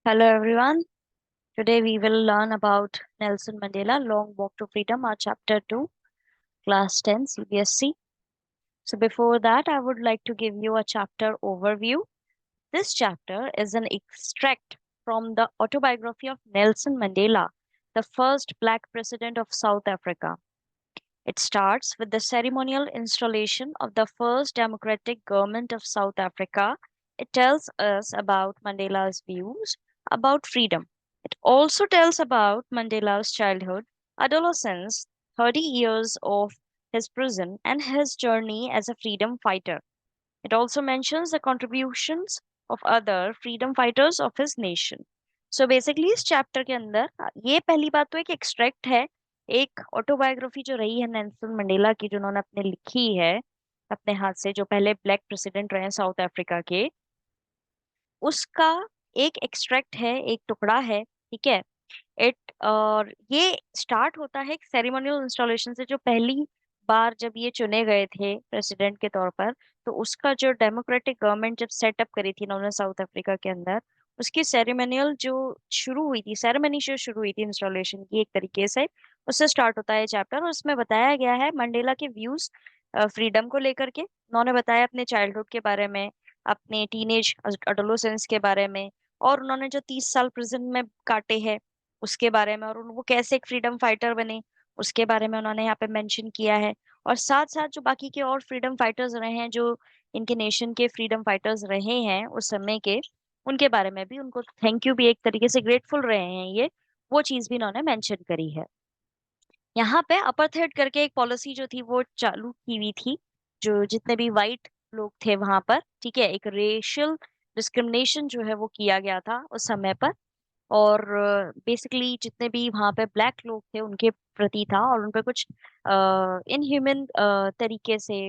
Hello everyone. Today we will learn about Nelson Mandela Long Walk to Freedom, our chapter 2, class 10 CBSC. So before that, I would like to give you a chapter overview. This chapter is an extract from the autobiography of Nelson Mandela, the first black president of South Africa. It starts with the ceremonial installation of the first democratic government of South Africa. It tells us about Mandela's views about freedom. It also tells about Mandela's childhood, adolescence, 30 years of his prison, and his journey as a freedom fighter. It also mentions the contributions of other freedom fighters of his nation. So basically इस chapter के अंदर ये पहली बात तो एक extract है, एक ऑटोबायोग्राफी जो रही है नेल्सन मंडेला की, जो उन्होंने अपने लिखी है अपने हाथ से, जो पहले ब्लैक प्रेसिडेंट रहे साउथ अफ्रीका के, उसका एक एक्सट्रैक्ट है, एक टुकड़ा है। ठीक है। इट और ये स्टार्ट होता है एक सेरेमोनियल इंस्टॉलेशन से, जो पहली बार जब ये चुने गए थे प्रेसिडेंट के तौर पर, तो उसका जो डेमोक्रेटिक गवर्नमेंट जब सेटअप करी थी इन्होंने साउथ अफ्रीका के अंदर, उसकी सेरेमोनियल जो शुरू हुई थी, सेरेमनी जो शुरू हुई थी इंस्टॉलेशन की, एक तरीके से उससे स्टार्ट होता है चैप्टर। और उसमें बताया गया है मंडेला के व्यूज फ्रीडम को लेकर के। उन्होंने बताया अपने चाइल्डहुड के बारे में, अपने टीनेज अडोलोसेंस के बारे में, और उन्होंने जो 30 साल प्रिजन में काटे हैं उसके बारे में, और वो कैसे एक फ्रीडम फाइटर बने उसके बारे में उन्होंने यहाँ पे मेंशन किया है। और साथ साथ जो बाकी के और फ्रीडम फाइटर्स रहे हैं, जो इनके नेशन के फ्रीडम फाइटर्स रहे हैं उस समय के, उनके बारे में भी उनको थैंक यू भी, एक तरीके से ग्रेटफुल रहे हैं ये, वो चीज भी इन्होंने मेंशन करी है। यहाँ पे अपार्थाइड करके एक पॉलिसी जो थी वो चालू की हुई थी, जो जितने भी वाइट लोग थे वहां पर, ठीक है, एक रेशियल डिस्क्रिमिनेशन जो है वो किया गया था उस समय पर। और बेसिकली जितने भी वहां पे ब्लैक लोग थे उनके प्रति था, और उन पे कुछ इनह्यूमन तरीके से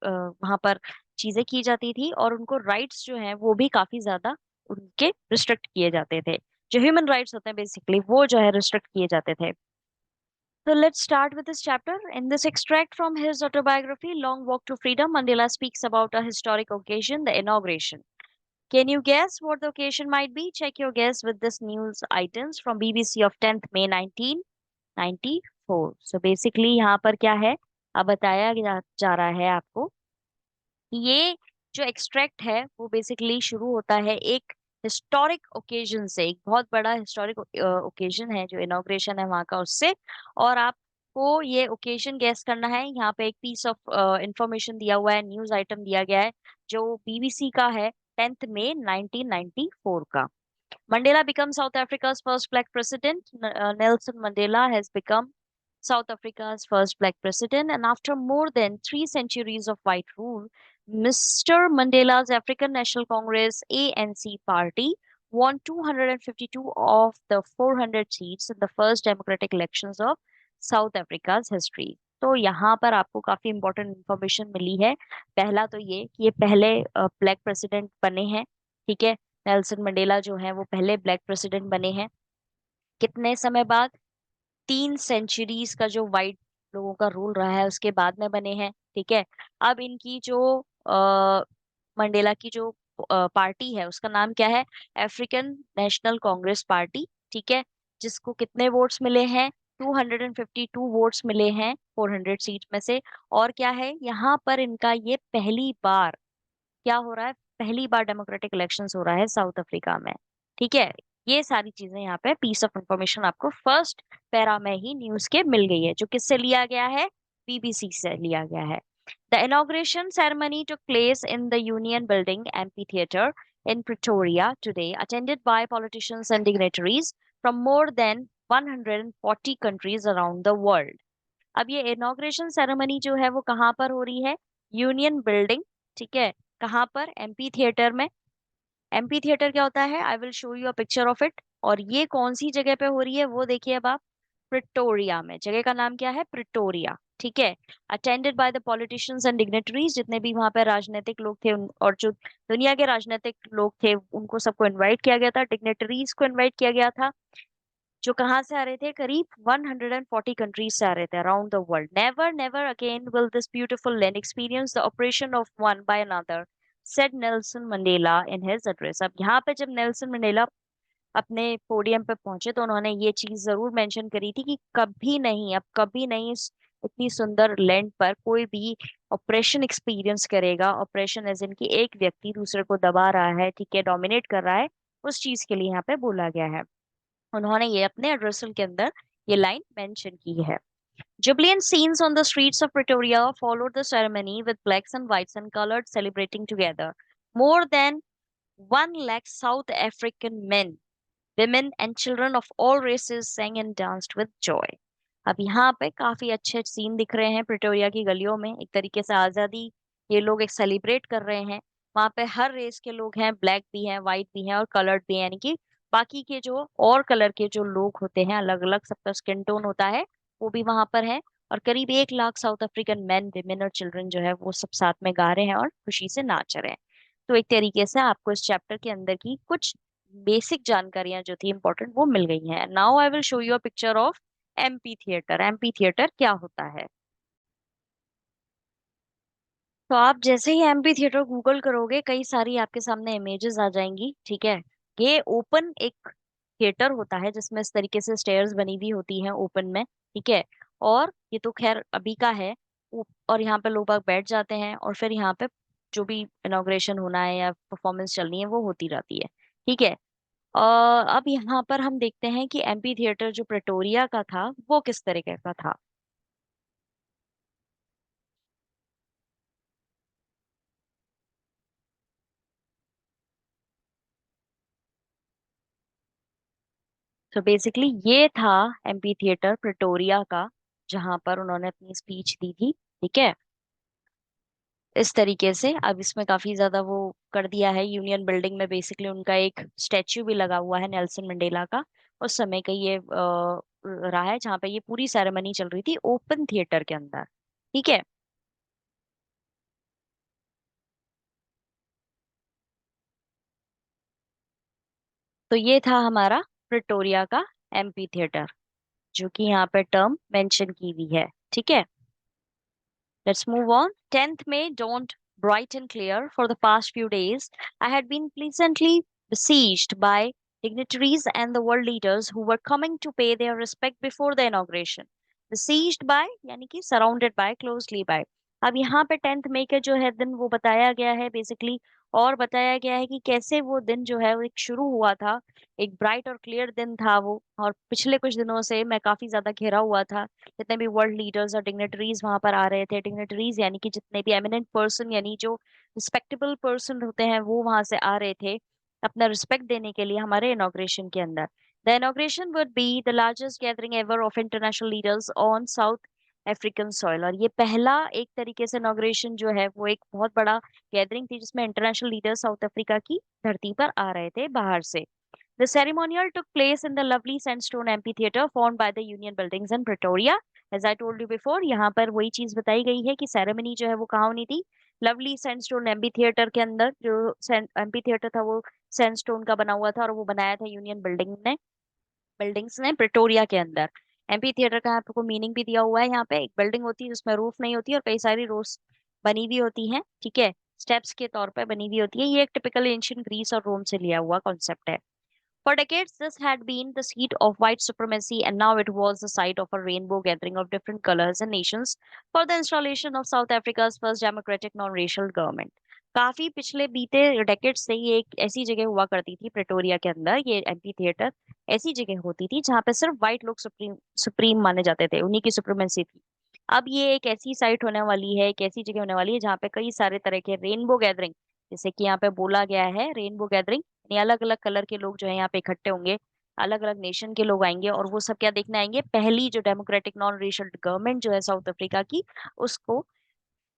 वहां पर चीजें की जाती थी, और उनको राइट्स जो हैं वो भी काफी ज्यादा उनके रिस्ट्रिक्ट किए जाते थे। जो ह्यूमन राइट्स होते हैं बेसिकली वो जो है रिस्ट्रिक्ट किए जाते थे। So let's start with this chapter. In this extract from his autobiography, Long Walk to Freedom, Mandela speaks about a historic occasion, the inauguration. Can you guess what the occasion might be? Check your guess with this news items from BBC of 10th May 1994. So basically यहाँ पर क्या है, अब बताया जा रहा है आपको कि ये जो एक्सट्रैक्ट है वो बेसिकली शुरू होता है एक हिस्टोरिक ओकेजन से, एक बहुत बड़ा हिस्टोरिक ओकेजन है जो इनॉग्रेशन है वहां का, उससे। और आपको ये ओकेजन गेस करना है। यहाँ पे एक पीस ऑफ इंफॉर्मेशन दिया हुआ है, न्यूज आइटम दिया गया है जो बीबीसी का है, 10 मई 1994 का। Mandela becomes South Africa's first black president. Nelson Mandela has become South Africa's first black president, and after more than 3 centuries of white rule, Mr. Mandela's African National Congress (ANC) party won 252 of the 400 seats in the first democratic elections of South Africa's history. तो यहाँ पर आपको काफी important information मिली है। पहला तो ये कि ये पहले ब्लैक प्रेसिडेंट बने हैं। ठीक है। नेल्सन मंडेला जो है वो पहले ब्लैक प्रेसिडेंट बने हैं। कितने समय बाद? 3 सेंचुरीज का जो वाइट लोगों का रूल रहा है उसके बाद में बने हैं। ठीक है। अब इनकी जो मंडेला की जो पार्टी है उसका नाम क्या है? African national Congress party. ठीक है। जिसको कितने वोट्स मिले हैं? 252 वोट्स मिले हैं 400 सीट में से। और क्या है यहाँ पर, इनका ये पहली बार क्या हो रहा है, पहली बार डेमोक्रेटिक इलेक्शंस हो रहा है साउथ अफ्रीका में। ठीक है। ये सारी चीजें यहाँ पे पीस ऑफ इंफॉर्मेशन आपको फर्स्ट पैरा में ही न्यूज के मिल गई है, जो किससे लिया गया है? बीबीसी से लिया गया है। The inauguration ceremony took place in the union building amphi theatre in Pretoria today, attended by politicians and dignitaries from more than 140 countries around the world. अब ये इनॉग्रेशन सेरेमनी जो है वो कहाँ पर हो रही है? Union building. ठीक है। कहाँ पर? एमपी थिएटर में। एमपी थिएटर क्या होता है? I will show you a picture of it. और ये कौन सी जगह पे हो रही है वो देखिए अब आप। प्रिटोरिया में। जगह का नाम क्या है? प्रिटोरिया। ठीक है। Attended by the politicians and dignitaries, जितने भी वहां पे राजनीतिक लोग थे और जो दुनिया के राजनीतिक लोग थे उनको सबको इनवाइट किया गया था, डिग्नेटरीज को इनवाइट किया गया था, जो कहाँ से आ रहे थे? करीब 140 कंट्रीज से आ रहे थे around the world. Never never again will this beautiful land experience the oppression of one by another, said Nelson Mandela in his address. अब यहाँ पे जब नेल्सन मंडेला अपने पोडियम पे पहुंचे तो उन्होंने ये चीज जरूर मेंशन करी थी कि कभी नहीं, अब कभी नहीं इतनी सुंदर लैंड पर कोई भी ऑपरेशन एक्सपीरियंस करेगा। ऑपरेशन एज इन की एक व्यक्ति दूसरे को दबा रहा है, ठीक है, डोमिनेट कर रहा है, उस चीज के लिए यहाँ पे बोला गया है। उन्होंने ये अपने एड्रेसल के अंदर ये लाइन मेंशन की है। Jubilant scenes on the streets of Pretoria followed the ceremony with blacks and whites and colored celebrating together. More than 1 lakh South African men, women and children of all races sang and danced with joy. अब यहाँ पे काफी अच्छे scene दिख रहे हैं Pretoria की गलियों में। एक तरीके से आजादी ये लोग एक सेलिब्रेट कर रहे हैं। वहां पे हर रेस के लोग हैं, ब्लैक भी हैं, व्हाइट भी हैं और कलर्ड भी हैं, यानी कि बाकी के जो और कलर के जो लोग होते हैं, अलग अलग सबका स्किन टोन होता है, वो भी वहां पर है। और करीब 1 lakh south African man, women और चिल्ड्रन जो है वो सब साथ में गा रहे हैं और खुशी से नाच रहे हैं। तो एक तरीके से आपको इस चैप्टर के अंदर की कुछ बेसिक जानकारियां जो थी इंपॉर्टेंट वो मिल गई हैं। Now I will show you a picture of MP theatre. MP theatre क्या होता है? तो आप जैसे ही एमपी थिएटर गूगल करोगे कई सारी आपके सामने इमेजेस आ जाएंगी, ठीक है। ये ओपन एक थिएटर होता है जिसमें इस तरीके से स्टेयर्स बनी हुई होती हैं ओपन में, ठीक है। और ये तो खैर अभी का है। और यहाँ पे लोग बाग बैठ जाते हैं और फिर यहाँ पे जो भी इनॉग्रेशन होना है या परफॉर्मेंस चलनी है वो होती रहती है, ठीक है। अब यहाँ पर हम देखते हैं कि एम्पी थिएटर जो प्रेटोरिया का था वो किस तरीके का था। तो बेसिकली ये था एम्पी थिएटर प्रेटोरिया का, जहां पर उन्होंने अपनी स्पीच दी थी, ठीक है। इस तरीके से अब इसमें काफी ज्यादा वो कर दिया है। यूनियन बिल्डिंग में बेसिकली उनका एक स्टैच्यू भी लगा हुआ है नेल्सन मंडेला का। उस समय का ये रहा है जहाँ पे ये पूरी सेरेमनी चल रही थी ओपन थिएटर के अंदर, ठीक है। तो ये था हमारा प्रिटोरिया का एम्पी थिएटर, जो कि यहाँ पे टर्म मेंशन की हुई है, ठीक है। Let's move on. 10th May dawned bright and clear. For the past few days, I had been pleasantly besieged by dignitaries and the world leaders who were coming to pay their respect before the inauguration. Besieged by यानी कि surrounded by, closely by. अब यहाँ पे 10th मई का जो है दिन वो बताया गया है बेसिकली। और बताया गया है कि कैसे वो दिन जो है वो एक शुरू हुआ था। एक ब्राइट और क्लियर दिन था वो, और पिछले कुछ दिनों से मैं काफी ज्यादा घिरा हुआ था। जितने भी वर्ल्ड लीडर्स और डिग्नेटरीज वहां पर आ रहे थे, डिग्नेटरीज यानी कि जितने भी एमिनेंट पर्सन यानी जो रिस्पेक्टेबल पर्सन होते हैं वो वहां से आ रहे थे अपना रिस्पेक्ट देने के लिए हमारे इनॉग्रेशन के अंदर। The inauguration would be the largest gathering ever of international leaders on south African soil. और ये पहला एक तरीके से इनॉग्रेशन जो है वो एक बहुत बड़ा गैदरिंग थी जिसमें इंटरनेशनल लीडर्स साउथ अफ्रीका की धरती पर आ रहे थे बाहर से। The ceremonial took place in the lovely sandstone amphitheater formed by the Union Buildings in Pretoria. As I told you before, यहाँ पर वही चीज बताई गई है कि सेरेमनी जो है वो कहाँ होनी थी, लवली सैंडस्टोन एम्पी थिएटर के अंदर। जो एम्पी थिएटर था वो सैंडस्टोन का बना हुआ था और वो बनाया था यूनियन बिल्डिंग्स ने प्रिटोरिया के अंदर। एम्पी थिएटर का आपको मीनिंग भी दिया हुआ है। यहाँ पे एक बिल्डिंग होती है जिसमें रूफ नहीं होती और कई सारी रोज बनी हुई होती हैं, ठीक है, स्टेप्स के तौर पर बनी हुई होती है। ये एक टिपिकल एंशियंट ग्रीस और रोम से लिया हुआ कॉन्सेप्ट है। For decades, this had been the seat of white supremacy, and now it was the site of a rainbow gathering of different colors and nations for the installation of South Africa's first democratic non-racial government. काफी पिछले बीते decade से ये एक ऐसी जगह हुआ करती थी प्रेटोरिया के अंदर। ये एम्पी थिएटर ऐसी जगह होती थी जहाँ पे सिर्फ व्हाइट लोग सुप्रीम सुप्रीम माने जाते थे, उन्हीं की सुप्रीमेसी थी। अब ये एक ऐसी साइट होने वाली है, एक ऐसी जगह होने वाली है जहाँ पे कई सारे तरह के रेनबो गैदरिंग, जैसे कि यहाँ पे बोला गया है रेनबो गैदरिंग, यानी अलग अलग कलर के लोग जो है यहाँ पे इकट्ठे होंगे। अलग अलग नेशन के लोग आएंगे और वो सब क्या देखने आएंगे, पहली जो डेमोक्रेटिक नॉन रेशियल गवर्नमेंट जो है साउथ अफ्रीका की, उसको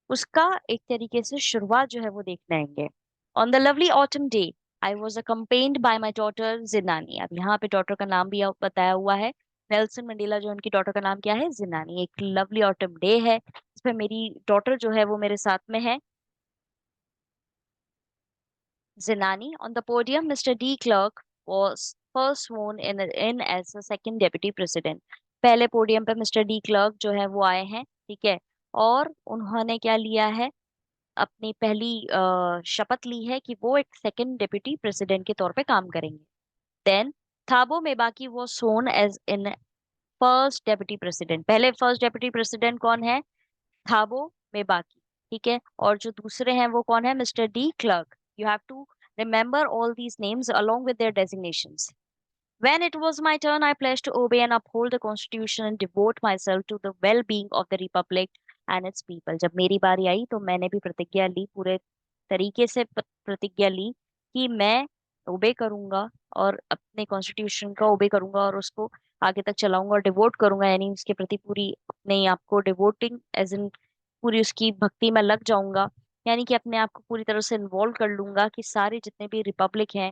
उसका एक तरीके से शुरुआत जो है वो देखने आएंगे। On the lovely autumn day I was accompanied by my daughter जिनानी। अब यहाँ पे डॉटर का नाम भी बताया हुआ है। नेल्सन मंडेला जो उनकी डॉटर का नाम क्या है, जिनानी। एक लवली ऑटम डे है, इसमें मेरी डॉटर जो है वो मेरे साथ में है, Zinani. On the podium, Mr. De Klerk was first sworn in as the second deputy president. पहले पोडियम पे मिस्टर डी क्लर्क जो है वो आए हैं, ठीक है। और उन्होंने क्या लिया है, अपनी पहली शपथ ली है कि वो एक सेकंड डिप्यूटी प्रेसिडेंट के तौर पे काम करेंगे। Then Thabo Mbeki was shown as in first deputy president. पहले फर्स्ट डेप्यूटी प्रेसिडेंट कौन है? थाबो मेबाकी। ठीक है, और जो दूसरे हैं वो कौन है? Mister de Klerk. You have to remember all these names along with their designations. When it was my turn, I pledged to obey and uphold the Constitution and devote myself to the well-being of the Republic and its people. जब मेरी बारी आई तो मैंने भी प्रतिज्ञा ली, पूरे तरीके से प्रतिज्ञा ली कि मैं ओबे करूंगा और अपने कॉन्स्टिट्यूशन का ओबे करूंगा और उसको आगे तक चलाऊंगा और डिवोट करूंगा, यानी उसके प्रति पूरी अपने आप को डिवोटिंग एज इन पूरी उसकी भक्ति में लग जाऊंगा, यानी कि अपने आप को पूरी तरह से इन्वॉल्व कर लूंगा कि सारे जितने भी रिपब्लिक हैं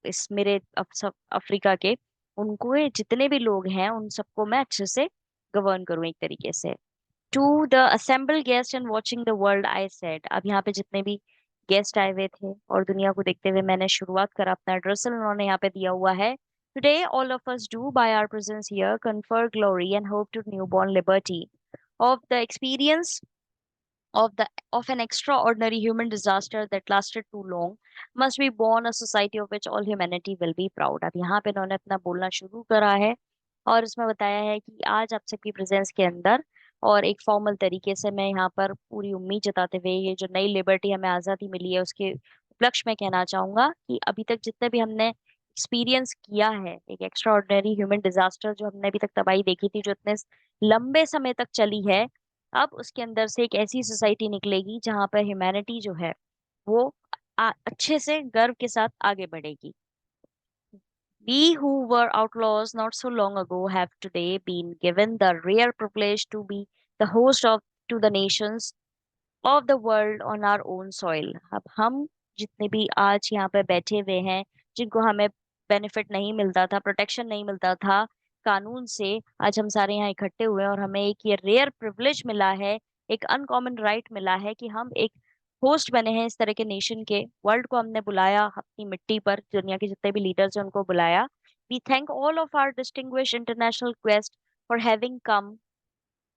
इस मेरे सब अफ्रीका के, उनको ये जितने भी लोग हैं उन सबको मैं अच्छे से गवर्न करूं एक तरीके से। To the assemble guest and watching the world I said, अब यहाँ पे जितने भी गेस्ट आए हुए थे और दुनिया को देखते हुए मैंने शुरुआत करा अपना एड्रेस, उन्होंने यहाँ पे दिया हुआ है। Today all of us do by our presence here confer glory and hope to newborn liberty of the experience of an extraordinary human disaster that lasted too long must be born a society of which all humanity will be proud। अब यहाँ पे इन्होंने अपना बोलना शुरू करा है और इसमें बताया है कि आज आप सबकी प्रेजेंस के अंदर और एक फॉर्मल तरीके से मैं यहाँ पर पूरी उम्मीद जताते हुए ये जो नई लिबर्टी हमें आज़ादी मिली है उसके उपलक्ष्य में कहना चाहूंगा कि अभी तक जितने भी हमने एक्सपीरियंस किया है, एक एक्स्ट्रा ऑर्डिनरी ह्यूमन डिजास्टर जो हमने अभी तक तबाही देखी थी जो इतने लंबे समय तक चली है, अब उसके अंदर से एक ऐसी सोसाइटी निकलेगी जहां पर ह्यूमैनिटी जो है वो अच्छे से गर्व के साथ आगे बढ़ेगी। We who were outlaws not so long ago have today been given the rare privilege to be the host of to the nations of the world on our own soil। अब हम जितने भी आज यहाँ पे बैठे हुए हैं, जिनको हमें बेनिफिट नहीं मिलता था, प्रोटेक्शन नहीं मिलता था कानून से, आज हम सारे यहाँ इकट्ठे हुए हैं और हमें एक ये रेयर प्रिविलेज मिला है, एक अनकॉमन राइट मिला है कि हम एक होस्ट बने हैं इस तरह के नेशन के। वर्ल्ड को हमने बुलाया अपनी मिट्टी पर, दुनिया के जितने भी लीडर्स हैं उनको बुलाया। We thank all of our distinguish international guests for having come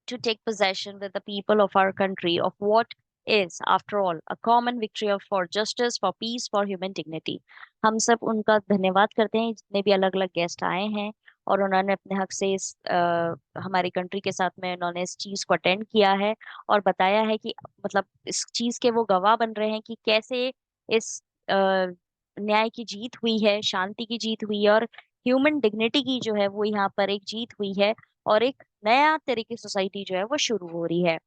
to take possession with the people of our country of what is, after all, a common victory for justice, for peace, for human dignity। हम सब उनका धन्यवाद करते हैं जितने भी अलग अलग गेस्ट आए हैं और उन्होंने अपने हक से इस हमारी कंट्री के साथ में उन्होंने इस चीज को अटेंड किया है और बताया है कि मतलब इस चीज के वो गवाह बन रहे हैं कि कैसे इस न्याय की जीत हुई है, शांति की जीत हुई है और ह्यूमन डिग्निटी की जो है वो यहाँ पर एक जीत हुई है और एक नया तरह की सोसाइटी जो है वो शुरू हो रही है।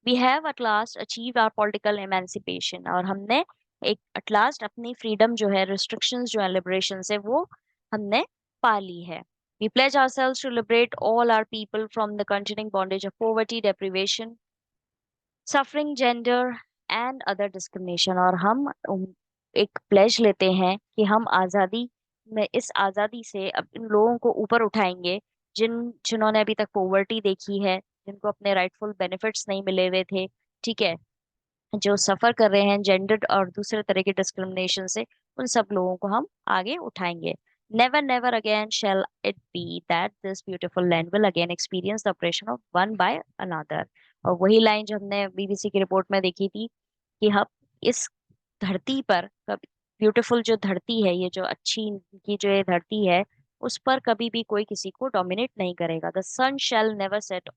We have at last achieve our political emancipation, और हमने एक एट लास्ट अपनी फ्रीडम जो है, रिस्ट्रिक्शंस जो है, लिबरेशन से वो हमने पा ली है। We pledge ourselves to liberate all our people from the continuing bondage of poverty, deprivation, suffering, gender and other discrimination. और हम एक प्लेज लेते हैं कि हम आजादी में, इस आजादी से अब इन लोगों को ऊपर उठाएंगे जिन्होंने अभी तक पॉवर्टी देखी है, जिनको अपने राइटफुल बेनिफिट्स नहीं मिले हुए थे, ठीक है, जो सफर कर रहे हैं जेंडर और दूसरे तरह के डिस्क्रिमिनेशन से, उन सब लोगों को हम आगे उठाएंगे। Never never again shall it be that this beautiful land will again experience the oppression of one by another. और वही लाइन जो हमने बीबीसी की रिपोर्ट में देखी थी कि हम इस धरती पर कभी, ब्यूटीफुल जो धरती है, ये जो अच्छी की जो ये धरती है, उस पर कभी भी कोई किसी को डोमिनेट नहीं करेगा। The sun shall never set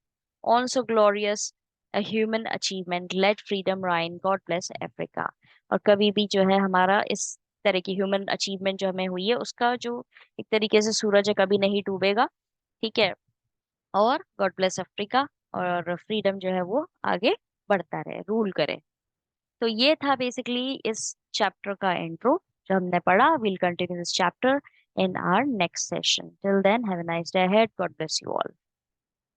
on so glorious a human achievement, let freedom reign, God bless Africa। और कभी भी जो है हमारा इस तरह की ह्यूमन अचीवमेंट जो हमें हुई है उसका जो एक तरीके से सूरज है कभी नहीं डूबेगा, ठीक है, और गॉड ब्लेस अफ्रीका, और फ्रीडम जो है वो आगे बढ़ता रहे, रूल करे। तो ये था बेसिकली इस चैप्टर का इंट्रो जो हमने पढ़ा। Will continue this chapter in our next session. Till then have a nice day ahead, God bless you all.